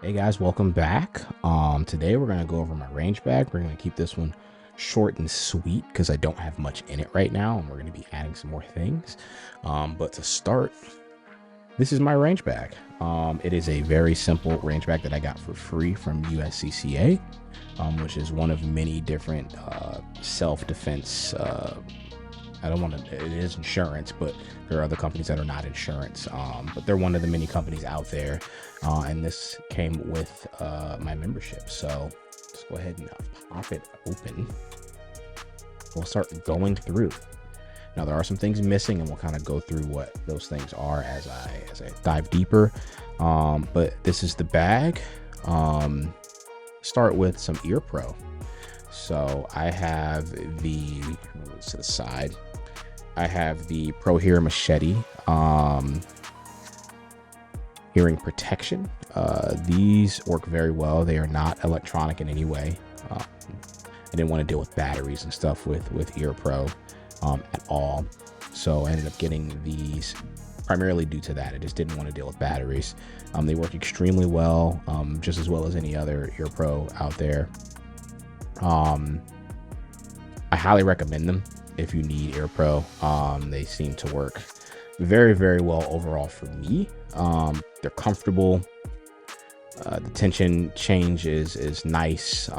Hey guys, welcome back. Today we're gonna go over my range bag. We're gonna keep this one short and sweet because I don't have much in it right now, and we're gonna be adding some more things. But to start, this is my range bag. It is a very simple range bag that I got for free from USCCA, which is one of many different self-defense. I don't want to. It is insurance, but there are other companies that are not insurance. But they're one of the many companies out there, and this came with my membership. So let's go ahead and pop it open. We'll start going through. Now there are some things missing, and we'll kind of go through what those things are as I dive deeper. But this is the bag. Start with some Ear Pro. So I have the to the side. I have the Pro Hear Machete hearing protection. These work very well. They are not electronic in any way. I didn't want to deal with batteries and stuff with Ear Pro at all. So I ended up getting these primarily due to that. I just didn't want to deal with batteries. They work extremely well, just as well as any other Ear Pro out there. I highly recommend them if you need Ear Pro. They seem to work very, very well overall for me. They're comfortable. The tension change is nice.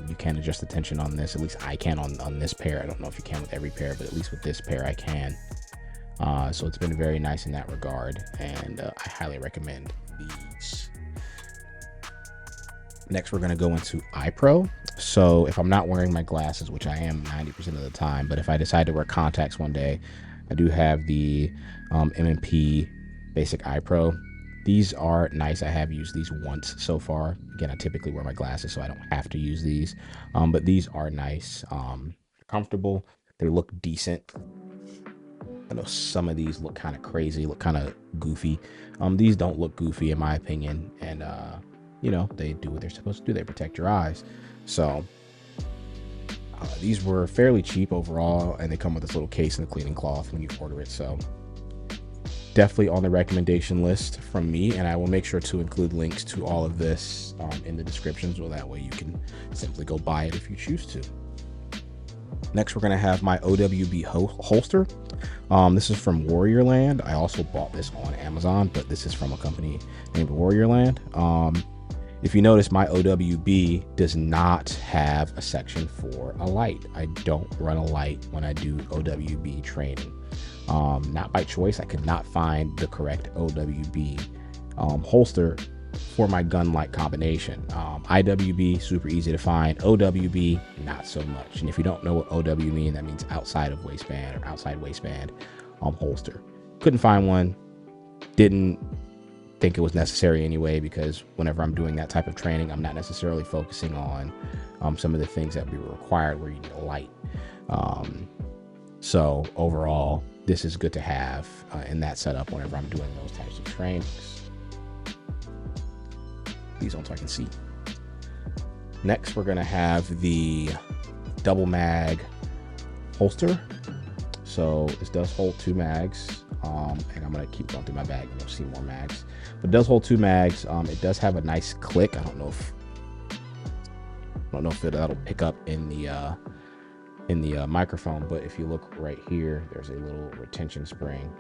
You can adjust the tension on this. At least I can on this pair. I don't know if you can with every pair, but at least with this pair I can. So it's been very nice in that regard, and I highly recommend these. Next, we're going to go into iPro. So if I'm not wearing my glasses, which I am 90% of the time, but if I decide to wear contacts one day, I do have the M&P Basic iPro. These are nice. I have used these once so far. Again, I typically wear my glasses, so I don't have to use these. But these are nice, comfortable. They look decent. I know some of these look kind of crazy, look kind of goofy. These don't look goofy in my opinion, and you know, they do what they're supposed to do. They protect your eyes. So these were fairly cheap overall, and they come with this little case and a cleaning cloth when you order it. So definitely on the recommendation list from me, and I will make sure to include links to all of this in the description, so that way you can simply go buy it if you choose to. Next, we're going to have my OWB holster. This is from Warriorland. I also bought this on Amazon, but this is from a company named Warriorland. If you notice, my OWB does not have a section for a light. I don't run a light when I do OWB training. Not by choice. I could not find the correct OWB holster for my gun light combination. IWB, super easy to find. OWB, not so much. And if you don't know what OW means, that means outside of waistband or outside waistband holster. Couldn't find one. Didn't think it was necessary anyway, because whenever I'm doing that type of training, I'm not necessarily focusing on some of the things that we were required where you need a light. So overall, this is good to have in that setup whenever I'm doing those types of trainings. These on so I can see. Next, we're gonna have the double mag holster. So this does hold 2 mags, and I'm gonna keep going through my bag and you'll see more mags. But it does hold 2 mags. It does have a nice click. I don't know if that'll pick up in the microphone, but if you look right here, there's a little retention spring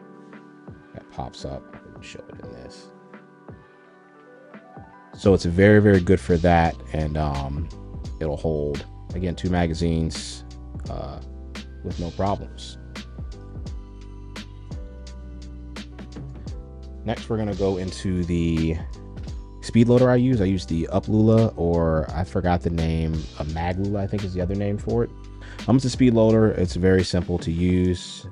that pops up. I can show it in this. So it's very, very good for that, and it'll hold, again, 2 magazines with no problems. Next, we're gonna go into the speed loader I use. I use the UpLula, or I forgot the name, a MagLula, I think is the other name for it. It's a speed loader. It's very simple to use.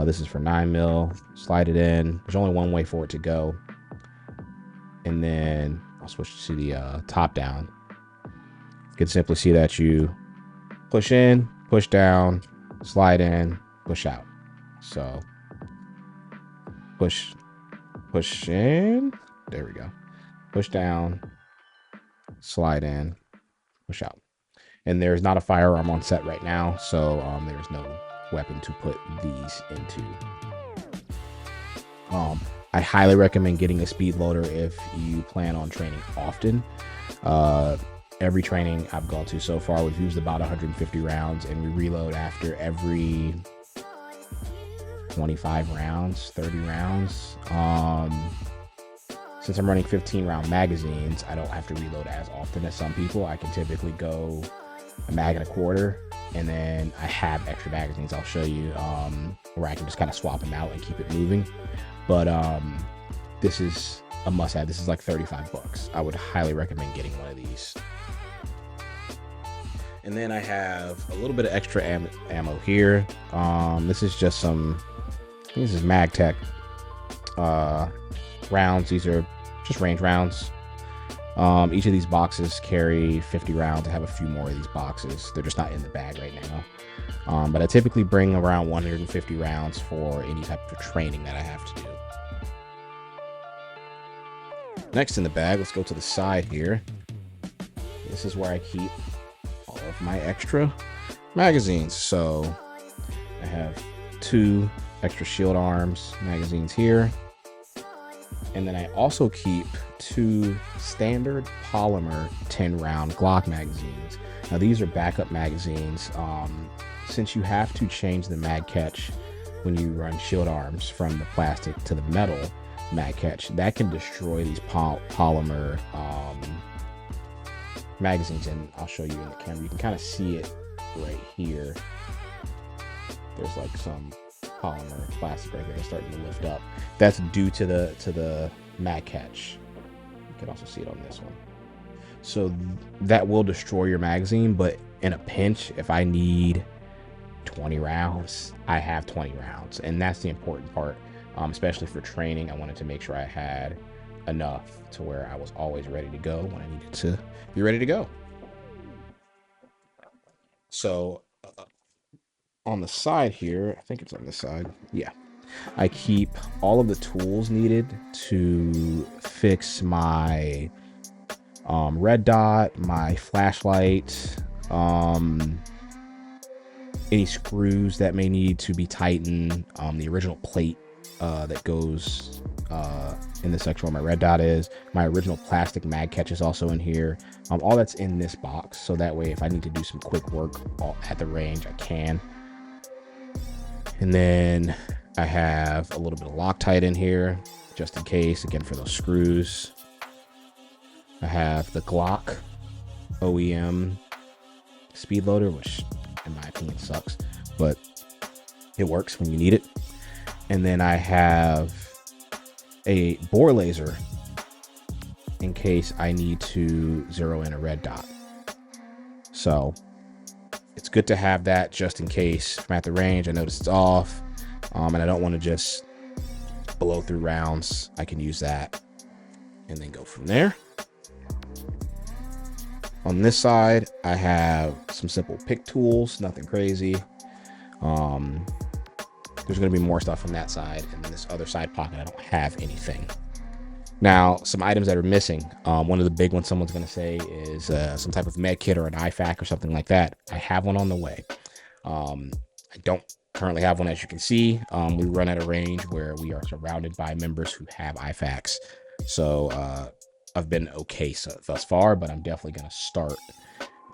This is for 9mm. Slide it in. There's only one way for it to go. And then I'll switch to the top down. You can simply see that you push in, push down, slide in, push out. So push in. There we go. Push down, slide in, push out. And there's not a firearm on set right now, so there's no weapon to put these into. I highly recommend getting a speed loader if you plan on training often. Every training I've gone to so far, we've used about 150 rounds, and we reload after every 25 rounds, 30 rounds. Since I'm running 15 round magazines, I don't have to reload as often as some people. I can typically go a mag and a quarter, and then I have extra magazines I'll show you where I can just kind of swap them out and keep it moving. But this is a must have. This is like 35 bucks. I would highly recommend getting one of these. And then I have a little bit of extra ammo here. This is just some, I think this is MagTech rounds. These are just range rounds. Each of these boxes carry 50 rounds. I have a few more of these boxes. They're just not in the bag right now. But I typically bring around 150 rounds for any type of training that I have to do. Next in the bag, let's go to the side here. This is where I keep all of my extra magazines. So I have 2 extra shield arms magazines here. And then I also keep 2 standard polymer 10 round Glock magazines. Now these are backup magazines. Since you have to change the mag catch when you run shield arms from the plastic to the metal mag catch, that can destroy these polymer magazines. And I'll show you in the camera. You can kind of see it right here. There's like some polymer plastic right there starting to lift up. That's due to the mag catch. You can also see it on this one. So that will destroy your magazine, but in a pinch, if I need 20 rounds, I have 20 rounds. And that's the important part, especially for training. I wanted to make sure I had enough to where I was always ready to go when I needed to be ready to go. So on the side here, I think it's on this side. Yeah. I keep all of the tools needed to fix my red dot, my flashlight, any screws that may need to be tightened, the original plate that goes in the section where my red dot is, my original plastic mag catch is also in here. All that's in this box, so that way if I need to do some quick work at the range, I can. And then I have a little bit of Loctite in here, just in case, again, for those screws. I have the Glock OEM speed loader, which in my opinion sucks, but it works when you need it. And then I have a bore laser in case I need to zero in a red dot. So it's good to have that just in case I'm at the range, I notice it's off, and I don't want to just blow through rounds. I can use that and then go from there. On this side, I have some simple pick tools, nothing crazy. There's going to be more stuff on that side, and then this other side pocket, I don't have anything. Now, some items that are missing. One of the big ones someone's going to say is some type of med kit or an IFAK or something like that. I have one on the way. I don't currently have one, as you can see. We run at a range where we are surrounded by members who have IFAKs. So I've been okay thus far, but I'm definitely going to start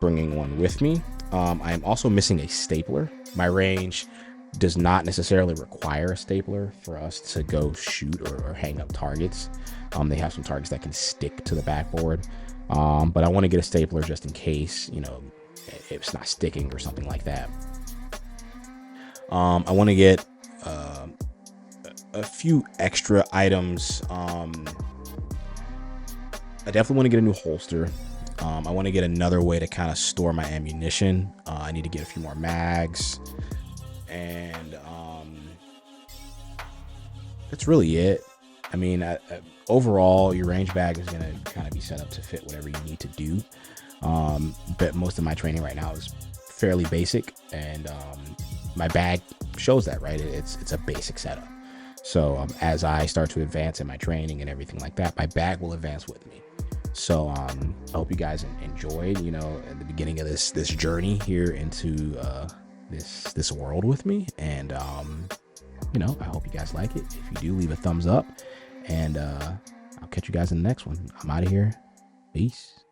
bringing one with me. I am also missing a stapler. My range does not necessarily require a stapler for us to go shoot or hang up targets. They have some targets that can stick to the backboard, but I want to get a stapler just in case, you know, it's not sticking or something like that. I want to get a few extra items. I definitely want to get a new holster. I want to get another way to kind of store my ammunition. I need to get a few more mags, and that's really it. I mean, overall, your range bag is going to kind of be set up to fit whatever you need to do. But most of my training right now is fairly basic, and my bag shows that, right? It's a basic setup. So as I start to advance in my training and everything like that, my bag will advance with me. So I hope you guys enjoyed, you know, at the beginning of this journey here into this world with me. And you know, I hope you guys like it. If you do, leave a thumbs up, And I'll catch you guys in the next one. I'm out of here. Peace.